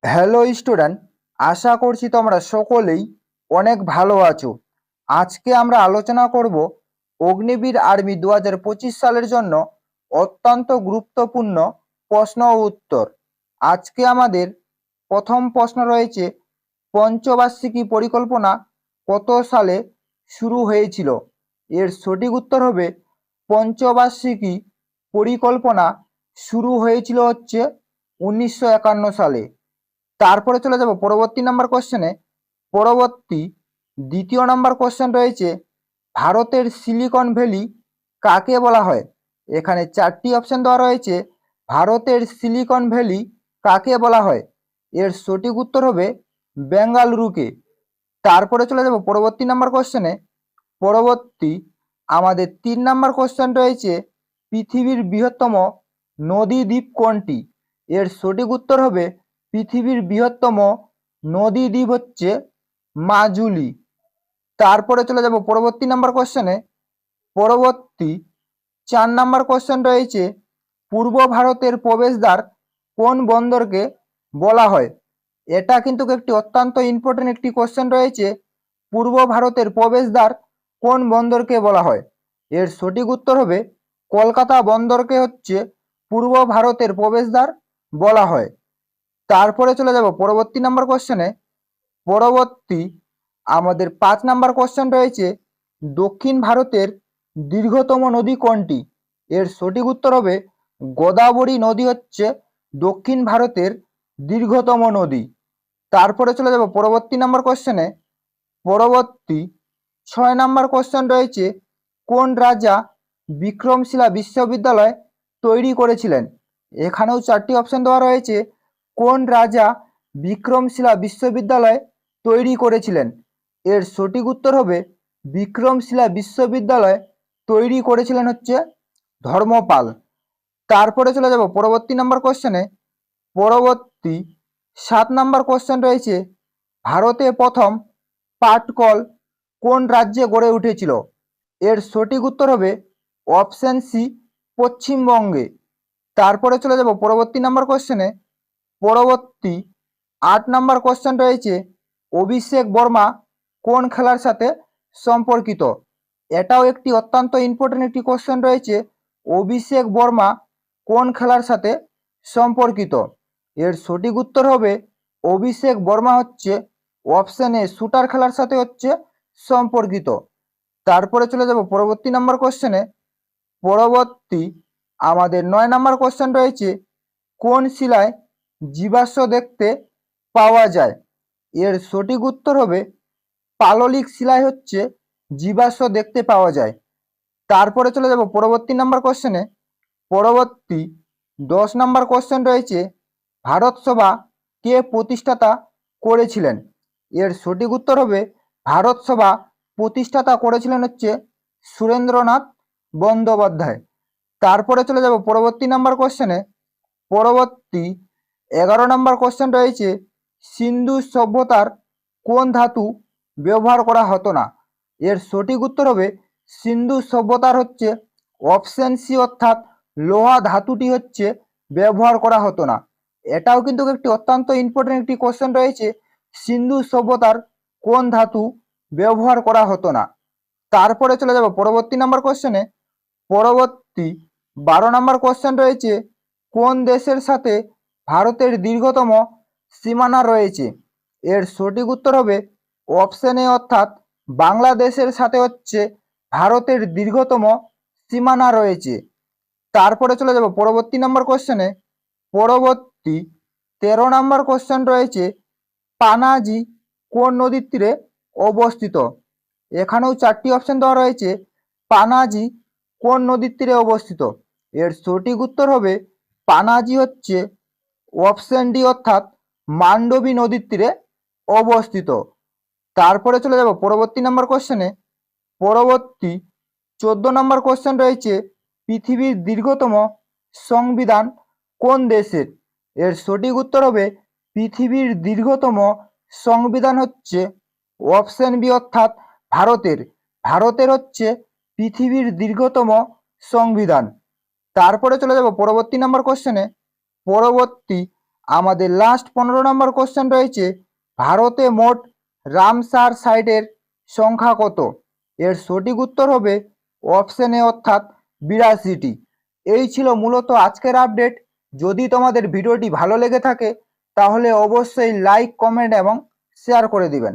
Hello student, আশা করছি তোমরা সকলেই অনেক ভালো আছো। আজকে আমরা আলোচনা করব অগ্নিবীর আর্মি 2025 সালের জন্য অত্যন্ত গুরুত্বপূর্ণ প্রশ্ন ও উত্তর। আজকে আমাদের প্রথম প্রশ্ন রয়েছে, পঞ্চবার্ষিকী পরিকল্পনা কত সালে শুরু হয়েছিল? এর সঠিক উত্তর হবে পঞ্চবার্ষিকী পরিকল্পনা শুরু হয়েছিল 1951 সালে। তারপরে চলে যাব পরবর্তী নাম্বার কোশ্চেনে। পরবর্তী দ্বিতীয় নাম্বার কোশ্চেন রয়েছে, ভারতের সিলিকন ভ্যালি কাকে বলা হয়? এখানে চারটি অপশন দেওয়া রয়েছে। ভারতের সিলিকন ভ্যালি কাকে বলা হয়? এর সঠিক উত্তর হবে বেঙ্গালুরুকে। তারপরে চলে যাব পরবর্তী নাম্বার কোশ্চেনে। পরবর্তী আমাদের 3 নাম্বার কোশ্চেন রয়েছে, পৃথিবীর বৃহত্তম নদী দ্বীপ কোনটি? এর সঠিক উত্তর হবে পৃথিবীর বৃহত্তম নদী দ্বীপ হচ্ছে মাজুলি। তারপরে চলে যাব পরবর্তী নাম্বার কোশ্চেনে। পরবর্তী 4 নাম্বার কোশ্চেন রয়েছে, পূর্ব ভারতের প্রবেশদ্বার কোন বন্দরকে বলা হয়? এটা কিন্তু একটি অত্যন্ত ইম্পর্টেন্ট একটি কোশ্চেন রয়েছে। পূর্ব ভারতের প্রবেশদ্বার কোন বন্দরকে বলা হয়? এর সঠিক উত্তর হবে কলকাতা বন্দরকে হচ্ছে পূর্ব ভারতের প্রবেশদ্বার বলা হয়। তারপরে চলে যাব পরবর্তী নাম্বার কোশ্চেনে। পরবর্তী আমাদের 5 নাম্বার কোশ্চেন রয়েছে, দক্ষিণ ভারতের দীর্ঘতম নদী কোনটি? এর সঠিক উত্তর হবে গোদাবরী নদী হচ্ছে দক্ষিণ ভারতের দীর্ঘতম নদী। তারপরে চলে যাব পরবর্তী নাম্বার কোশ্চেনে। পরবর্তী 6 নাম্বার কোশ্চেন রয়েছে, কোন রাজা বিক্রমশিলা বিশ্ববিদ্যালয় তৈরি করেছিলেন? এখানেও চারটি অপশন দেওয়া রয়েছে। কোন রাজা বিক্রমশিলা বিশ্ববিদ্যালয় তৈরি করেছিলেন? এর সঠিক উত্তর হবে বিক্রমশিলা বিশ্ববিদ্যালয় তৈরি করেছিলেন হচ্ছে ধর্মপাল। তারপরে চলে যাব পরবর্তী নাম্বার কোশ্চেনে। পরবর্তী 7 নাম্বার কোশ্চেন রয়েছে, ভারতে প্রথম পাটকল কোন রাজ্যে গড়ে উঠেছিল? এর সঠিক উত্তর হবে অপশন সি, পশ্চিমবঙ্গে। তারপরে চলে যাব পরবর্তী নাম্বার কোশ্চেনে। পরবর্তী 8 নাম্বার কোশ্চেন রয়েছে, অভিষেক বর্মা কোন খেলার সাথে সম্পর্কিত? এটাও একটি অত্যন্ত ইম্পর্টেন্ট একটি কোশ্চেন রয়েছে। অভিষেক বর্মা কোন খেলার সাথে সম্পর্কিত? এর সঠিক উত্তর হবে অভিষেক বর্মা হচ্ছে অপশন এ, শুটার খেলার সাথে হচ্ছে সম্পর্কিত। তারপরে চলে যাব পরবর্তী নাম্বার কোশ্চেনে। পরবর্তী আমাদের 9 নাম্বার কোশ্চেন রয়েছে, কোন শিলায় জীবাশ্ম দেখতে পাওয়া যায়? এর সঠিক উত্তর হবে পাললিক শিলায় হচ্ছে জীবাশ্ম দেখতে পাওয়া যায়। তারপরে চলে যাব পরবর্তী নাম্বার কোশ্চেনে। পরবর্তী 10 নাম্বার কোশ্চেন রয়েছে, ভারত সভা কে প্রতিষ্ঠাতা করেছিলেন? এর সঠিক উত্তর হবে ভারত সভা প্রতিষ্ঠাতা করেছিলেন হচ্ছে সুরেন্দ্রনাথ বন্দ্যোপাধ্যায়। তারপরে চলে যাব পরবর্তী নাম্বার কোশ্চেনে। পরবর্তী 11 নাম্বার কোশ্চেন রয়েছে, সিন্ধু সভ্যতার কোন ধাতু ব্যবহার করা হতো না? এর সঠিক উত্তর হবে সিন্ধু সভ্যতার হচ্ছে অপশন সি, অর্থাৎ লোহা ধাতুটি হচ্ছে ব্যবহার করা হতো না। এটাও কিন্তু একটি অত্যন্ত ইম্পর্টেন্ট একটি কোশ্চেন রয়েছে, সিন্ধু সভ্যতার কোন ধাতু ব্যবহার করা হতো না। তারপরে চলে যাব পরবর্তী নাম্বার কোশ্চেনে। পরবর্তী 12 নাম্বার কোশ্চেন রয়েছে, কোন দেশের সাথে ভারতের দীর্ঘতম সীমানা রয়েছে? এর সঠিক উত্তর হবে অপশন এ, অর্থাৎ বাংলাদেশের সাথে হচ্ছে ভারতের দীর্ঘতম সীমানা রয়েছে। তারপরে চলে যাব পরবর্তী নাম্বার কোশ্চেনে। পরবর্তী 13 নাম্বার কোশ্চেন রয়েছে, পানাজি কোন নদীর তীরে অবস্থিত? এখানেও চারটি অপশন দেওয়া রয়েছে। পানাজি কোন নদীর তীরে অবস্থিত? এর সঠিক উত্তর হবে পানাজি হচ্ছে অপশন ডি, অর্থাৎ মান্ডবী নদীর তীরে অবস্থিত। তারপরে চলে যাব পরবর্তী নাম্বার কোশ্চেনে। পরবর্তী 14 নাম্বার কোশ্চেন রয়েছে, পৃথিবীর দীর্ঘতম সংবিধান কোন দেশের? এর সঠিক উত্তর হবে পৃথিবীর দীর্ঘতম সংবিধান হচ্ছে অপশন বি, অর্থাৎ ভারতের। ভারতের হচ্ছে পৃথিবীর দীর্ঘতম সংবিধান। তারপরে চলে যাব পরবর্তী নাম্বার কোশ্চেনে। পরবর্তী আমাদের লাস্ট 15 নম্বর কোশ্চেন রয়েছে, ভারতে মোট রামসার সাইটের সংখ্যা কত? এর সঠিক উত্তর হবে অপশন এ অর্থাৎ 82টি। এই ছিল মূলত আজকের আপডেট। যদি তোমাদের ভিডিওটি ভালো লেগে থাকে তাহলে অবশ্যই লাইক, কমেন্ট এবং শেয়ার করে দিবেন।